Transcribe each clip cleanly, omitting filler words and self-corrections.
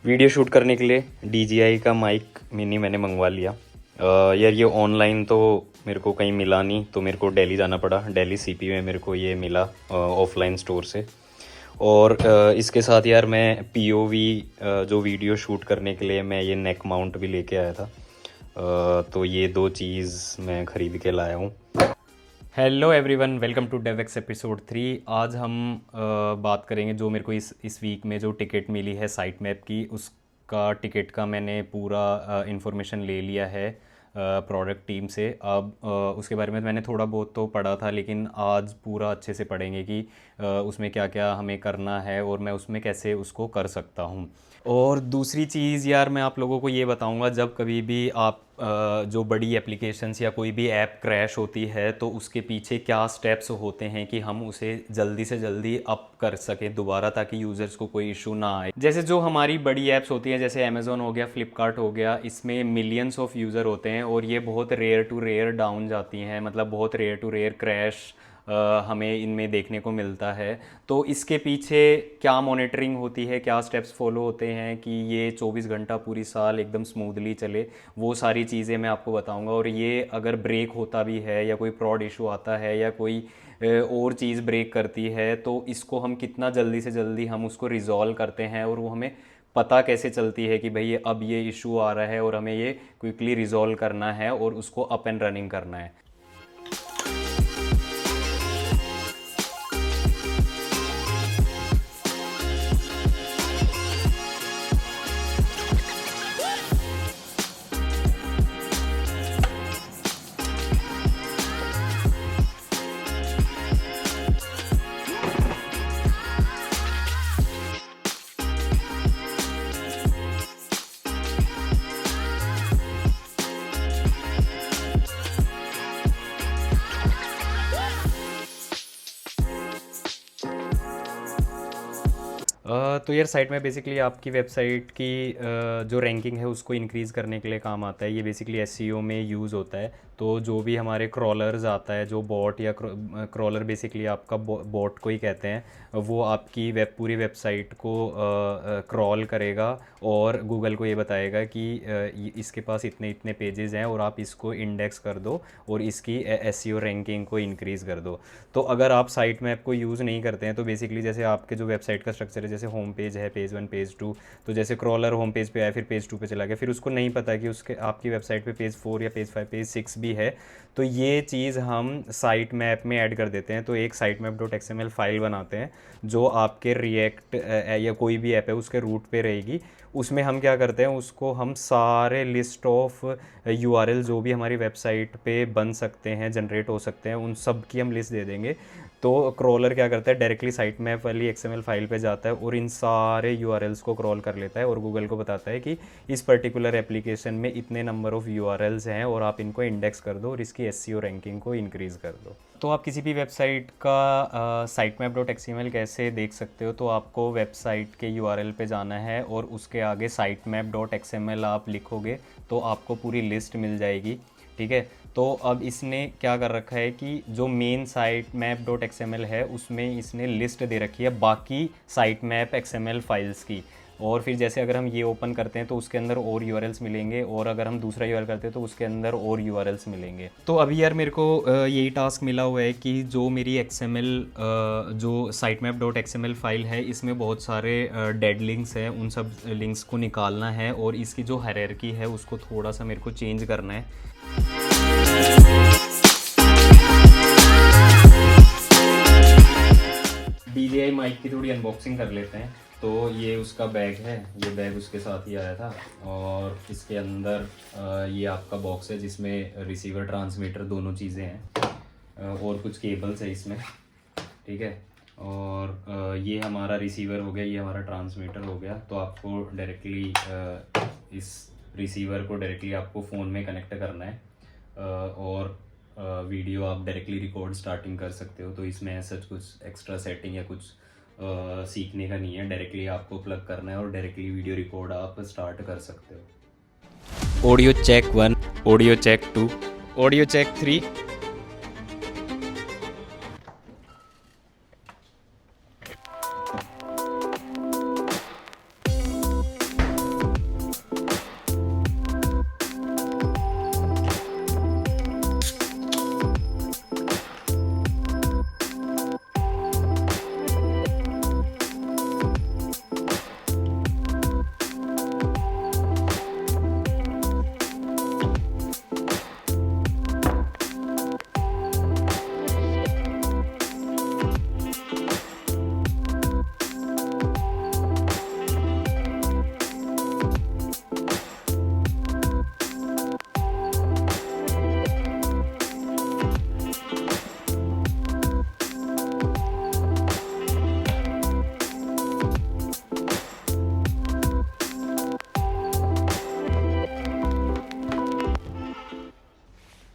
Video shoot करने के लिए DJI का माइक मिनी मैंने मंगवा लिया। यार ये ऑनलाइन तो मेरे को कहीं मिला नहीं, तो मेरे को दिल्ली जाना पड़ा। दिल्ली CP में मेरे को ये मिला ऑफलाइन स्टोर से। और इसके साथ यार मैं POV जो वीडियो शूट करने के लिए मैं ये नेक माउंट भी लेके आया था। तो ये 2 चीज़ मैं ख़रीद के लाया हूँ। Hello everyone, welcome to DevX episode 3। आज हम बात करेंगे जो मेरे को इस वीक में जो टिकट मिली है साइट मैप की, उसका टिकट का मैंने पूरा इन्फॉर्मेशन ले लिया है प्रोडक्ट टीम से। अब उसके बारे में मैंने थोड़ा बहुत तो पढ़ा था, लेकिन आज पूरा अच्छे से पढ़ेंगे कि उसमें क्या क्या हमें करना है और मैं उसमें कैसे उसको कर सकता हूँ। और दूसरी चीज़ यार, मैं आप लोगों को ये बताऊंगा, जब कभी भी आप जो बड़ी एप्लीकेशंस या कोई भी ऐप क्रैश होती है तो उसके पीछे क्या स्टेप्स होते हैं कि हम उसे जल्दी से जल्दी अप कर सकें दोबारा, ताकि यूज़र्स को कोई इशू ना आए। जैसे जो हमारी बड़ी ऐप्स होती हैं, जैसे अमेज़ॉन हो गया, फ्लिपकार्ट हो गया, इसमें मिलियंस ऑफ यूज़र होते हैं और ये बहुत रेयर टू रेयर डाउन जाती हैं, मतलब बहुत रेयर टू रेयर क्रैश हमें इनमें देखने को मिलता है। तो इसके पीछे क्या मॉनिटरिंग होती है, क्या स्टेप्स फॉलो होते हैं कि ये 24 घंटा पूरी साल एकदम स्मूथली चले, वो सारी चीज़ें मैं आपको बताऊंगा। और ये अगर ब्रेक होता भी है या कोई प्रॉड इशू आता है या कोई और चीज़ ब्रेक करती है, तो इसको हम कितना जल्दी से जल्दी हम उसको रिजॉल्व करते हैं और वो हमें पता कैसे चलती है कि भाई अब ये इशू आ रहा है और हमें ये क्विकली रिजॉल्व करना है और उसको अप एंड रनिंग करना है। तो यार साइट में बेसिकली आपकी वेबसाइट की जो रैंकिंग है उसको इंक्रीज़ करने के लिए काम आता है। ये बेसिकली SEO में यूज़ होता है। तो जो भी हमारे क्रॉलर्स आता है, जो बॉट या क्रॉलर बेसिकली आपका बॉट को ही कहते हैं, वो आपकी पूरी वेबसाइट को क्रॉल करेगा और गूगल को ये बताएगा कि इसके पास इतने इतने पेजेस हैं और आप इसको इंडेक्स कर दो और इसकी SEO रैंकिंग को इंक्रीज़ कर दो। तो अगर आप साइट मैप को यूज़ नहीं करते हैं तो बेसिकली जैसे आपके जो वेबसाइट का स्ट्रक्चर है, जैसे होम पेज है, पेज 1 पेज 2, तो जैसे क्रॉलर होम पेज पे आया, फिर पेज 2 पे चला गया, फिर उसको नहीं पता कि उसके आपकी वेबसाइट पे पेज 4 या पेज 5 पेज 6 भी है, तो ये चीज़ हम साइट मैप में ऐड कर देते हैं। तो एक साइट मैप .xml फाइल बनाते हैं जो आपके रिएक्ट या कोई भी ऐप है उसके रूट पे रहेगी। उसमें हम क्या करते हैं, उसको हम सारे लिस्ट ऑफ URL जो भी हमारी वेबसाइट पे बन सकते हैं, जनरेट हो सकते हैं, उन सब की हम लिस्ट दे देंगे। तो क्रॉलर क्या करता है, डायरेक्टली साइट मैप वाली XML फाइल पे जाता है और इन सारे URLs को क्रॉल कर लेता है और गूगल को बताता है कि इस पर्टिकुलर एप्लीकेशन में इतने नंबर ऑफ URLs हैं और आप इनको इंडेक्स कर दो और इसकी SEO रैंकिंग को इंक्रीज़ कर दो। तो आप किसी भी वेबसाइट का साइट मैप .xml कैसे देख सकते हो, तो आपको वेबसाइट के URL पे जाना है और उसके आगे साइट मैप .xml आप लिखोगे तो आपको पूरी लिस्ट मिल जाएगी। ठीक है, तो अब इसने क्या कर रखा है कि जो मेन साइट मैप .xml है उसमें इसने लिस्ट दे रखी है बाकी साइट मैप XML फाइल्स की। और फिर जैसे अगर हम ये ओपन करते हैं तो उसके अंदर और URLs मिलेंगे, और अगर हम दूसरा URL करते हैं तो उसके अंदर और URLs मिलेंगे। तो अभी यार मेरे को यही टास्क मिला हुआ है कि जो मेरी XML जो साइट मैप .xml फाइल है, इसमें बहुत सारे डेड लिंक्स हैं, उन सब लिंक्स को निकालना है और इसकी जो हायरार्की है उसको थोड़ा सा मेरे को चेंज करना है। DJI माइक की थोड़ी अनबॉक्सिंग कर लेते हैं। तो ये उसका बैग है, ये बैग उसके साथ ही आया था और इसके अंदर ये आपका बॉक्स है जिसमें रिसीवर ट्रांसमीटर दोनों चीज़ें हैं और कुछ केबल्स है इसमें। ठीक है, और ये हमारा रिसीवर हो गया, ये हमारा ट्रांसमीटर हो गया। तो आपको डायरेक्टली इस रिसीवर को डायरेक्टली आपको फ़ोन में कनेक्ट करना है और वीडियो आप डायरेक्टली रिकॉर्ड स्टार्टिंग कर सकते हो। तो इसमें ऐसा कुछ एक्स्ट्रा सेटिंग या कुछ सीखने का नहीं है, डायरेक्टली आपको प्लग करना है और डायरेक्टली वीडियो रिकॉर्ड आप स्टार्ट कर सकते हो। Audio check 1, audio check 2, audio check 3।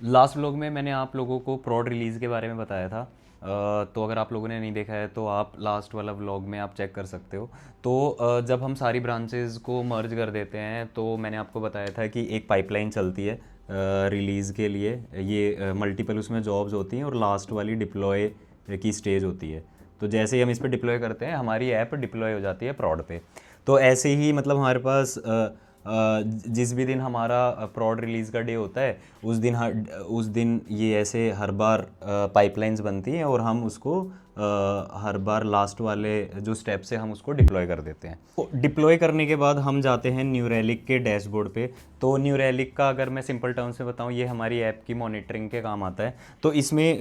Last vlog में मैंने आप लोगों को प्रॉड रिलीज़ के बारे में बताया था। तो अगर आप लोगों ने नहीं देखा है तो आप लास्ट वाला व्लॉग में आप चेक कर सकते हो। तो जब हम सारी ब्रांचेस को मर्ज कर देते हैं तो मैंने आपको बताया था कि एक पाइपलाइन चलती है रिलीज़ के लिए। ये मल्टीपल उसमें जॉब्स होती हैं और लास्ट वाली डिप्लॉय की स्टेज होती है। तो जैसे ही हम इस पर डिप्लॉय करते हैं हमारी ऐप डिप्लॉय हो जाती है प्रॉड पे। तो ऐसे ही मतलब हमारे पास जिस भी दिन हमारा प्रॉड रिलीज़ का डे होता है उस दिन ये ऐसे हर बार पाइपलाइंस बनती हैं और हम उसको हर बार लास्ट वाले जो स्टेप्स है हम उसको डिप्लॉय कर देते हैं। तो डिप्लॉय करने के बाद हम जाते हैं न्यू रेलिक के डैशबोर्ड पे। तो न्यू रेलिक का अगर मैं सिंपल टर्म्स में बताऊं, ये हमारी ऐप की मॉनिटरिंग के काम आता है। तो इसमें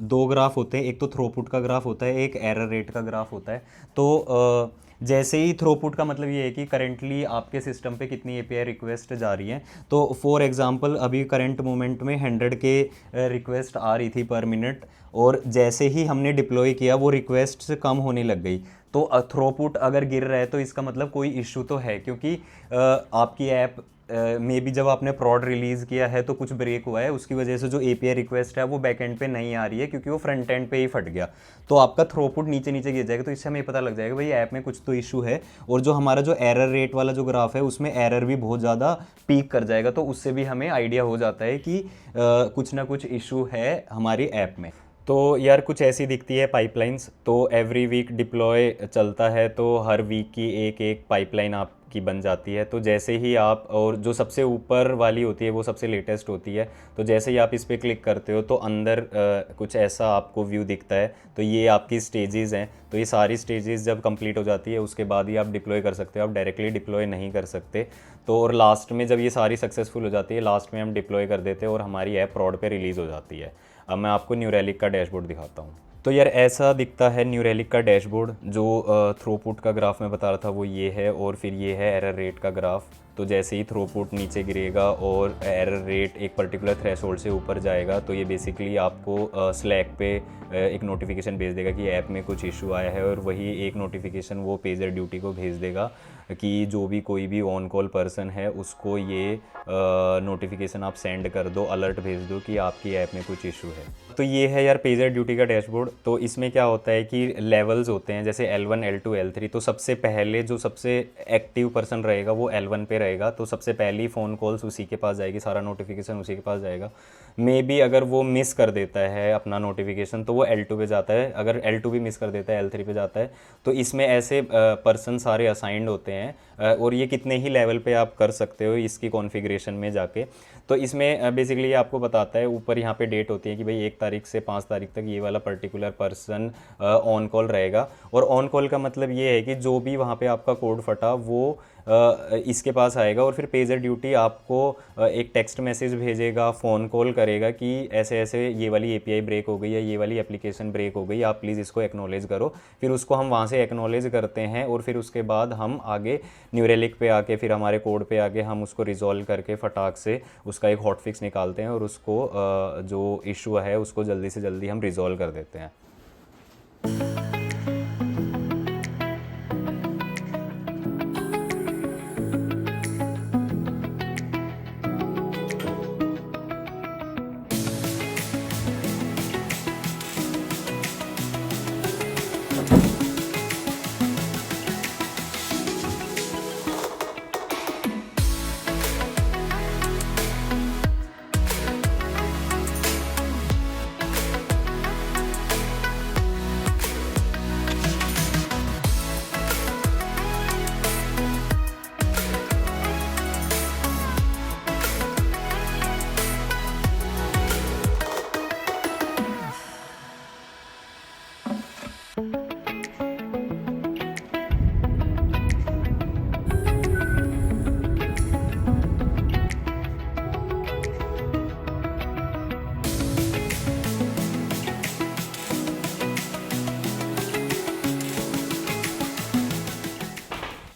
दो ग्राफ होते हैं, एक तो थ्रोपुट का ग्राफ होता है, एक एरर रेट का ग्राफ होता है। तो जैसे ही थ्रोपुट का मतलब ये है कि करेंटली आपके सिस्टम पे कितनी एपीआई रिक्वेस्ट जा रही हैं। तो फॉर एग्जांपल अभी करंट मोमेंट में 100 के रिक्वेस्ट आ रही थी पर मिनट, और जैसे ही हमने डिप्लॉय किया वो रिक्वेस्ट से कम होने लग गई। तो थ्रोपुट अगर गिर रहा है तो इसका मतलब कोई इशू तो है, क्योंकि आपकी ऐप में भी जब आपने प्रॉड रिलीज़ किया है तो कुछ ब्रेक हुआ है, उसकी वजह से जो एपीआई रिक्वेस्ट है वो बैकएंड पे नहीं आ रही है क्योंकि वो फ्रंट एंड पे ही फट गया। तो आपका थ्रोपुट नीचे नीचे गिर जाएगा। तो इससे हमें पता लग जाएगा भाई ऐप में कुछ तो इशू है। और जो हमारा जो एरर रेट वाला जो ग्राफ है उसमें एरर भी बहुत ज़्यादा पीक कर जाएगा। तो उससे भी हमें आइडिया हो जाता है कि कुछ ना कुछ इशू है हमारी ऐप में। तो यार कुछ ऐसी दिखती है पाइपलाइंस। तो एवरी वीक डिप्लॉय चलता है तो हर वीक की एक एक पाइपलाइन आपकी बन जाती है। तो जैसे ही आप, और जो सबसे ऊपर वाली होती है वो सबसे लेटेस्ट होती है। तो जैसे ही आप इस पर क्लिक करते हो तो अंदर कुछ ऐसा आपको व्यू दिखता है। तो ये आपकी स्टेजेस हैं। तो ये सारी स्टेजेस जब कंप्लीट हो जाती है उसके बाद ही आप डिप्लॉय कर सकते हो, आप डायरेक्टली डिप्लॉय नहीं कर सकते। तो और लास्ट में जब ये सारी सक्सेसफुल हो जाती है, लास्ट में हम डिप्लॉय कर देते हैं और हमारी ऐप प्रॉड पे रिलीज़ हो जाती है। अब मैं आपको न्यू रेलिक का डैशबोर्ड दिखाता हूँ। तो यार ऐसा दिखता है न्यू रेलिक का डैशबोर्ड। जो थ्रोपुट का ग्राफ मैं बता रहा था वो ये है, और फिर ये है एरर रेट का ग्राफ। तो जैसे ही थ्रोपुट नीचे गिरेगा और एरर रेट एक पर्टिकुलर थ्रेशोल्ड से ऊपर जाएगा तो ये बेसिकली आपको स्लैक पे एक नोटिफिकेशन भेज देगा कि ऐप में कुछ इशू आया है, और वही एक नोटिफिकेशन वो पेजर ड्यूटी को भेज देगा कि जो भी कोई भी ऑन कॉल पर्सन है उसको ये नोटिफिकेशन आप सेंड कर दो, अलर्ट भेज दो कि आपकी ऐप में कुछ इशू है। तो ये है यार पेजर ड्यूटी का डैशबोर्ड। तो इसमें क्या होता है कि लेवल्स होते हैं, जैसे L1 L2 L3। तो सबसे पहले जो सबसे एक्टिव पर्सन रहेगा वो L1 पे रहेगा। तो सबसे पहली फ़ोन कॉल्स उसी के पास जाएगी, सारा नोटिफिकेशन उसी के पास जाएगा। मे बी अगर वो मिस कर देता है अपना नोटिफिकेशन तो वो L2 पे जाता है, अगर L2 भी मिस कर देता है L3 पे जाता है। तो इसमें ऐसे पर्सन सारे असाइंड होते हैं, और ये कितने ही लेवल पे आप कर सकते हो इसकी कॉन्फ़िगरेशन में जाके। तो इसमें बेसिकली आपको बताता है, ऊपर यहाँ पे डेट होती है कि भाई 1 तारीख से 5 तारीख तक ये वाला पर्टिकुलर पर्सन ऑन कॉल रहेगा। और ऑन कॉल का मतलब ये है कि जो भी वहाँ पे आपका कोड फटा वो इसके पास आएगा, और फिर पेजर ड्यूटी आपको एक टेक्स्ट मैसेज भेजेगा, फ़ोन कॉल करेगा कि ऐसे ऐसे ये वाली एपीआई ब्रेक हो गई है, ये वाली एप्लीकेशन ब्रेक हो गई, आप प्लीज़ इसको एक्नॉलेज करो। फिर उसको हम वहाँ से एक्नॉलेज करते हैं, और फिर उसके बाद हम आगे न्यू रेलिक पे आके, फिर हमारे कोड पे आके हम उसको रिजॉल्व करके फटाक से उसका एक हॉट फिक्स निकालते हैं, और उसको जो इशू है उसको जल्दी से जल्दी हम रिजॉल्व कर देते हैं।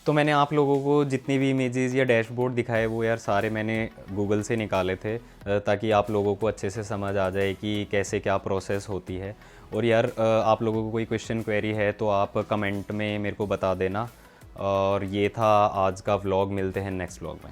तो मैंने आप लोगों को जितनी भी इमेजेस या डैशबोर्ड दिखाए वो यार सारे मैंने गूगल से निकाले थे, ताकि आप लोगों को अच्छे से समझ आ जाए कि कैसे क्या प्रोसेस होती है। और यार आप लोगों को कोई क्वेश्चन क्वेरी है तो आप कमेंट में मेरे को बता देना। और ये था आज का व्लॉग, मिलते हैं नेक्स्ट व्लॉग में।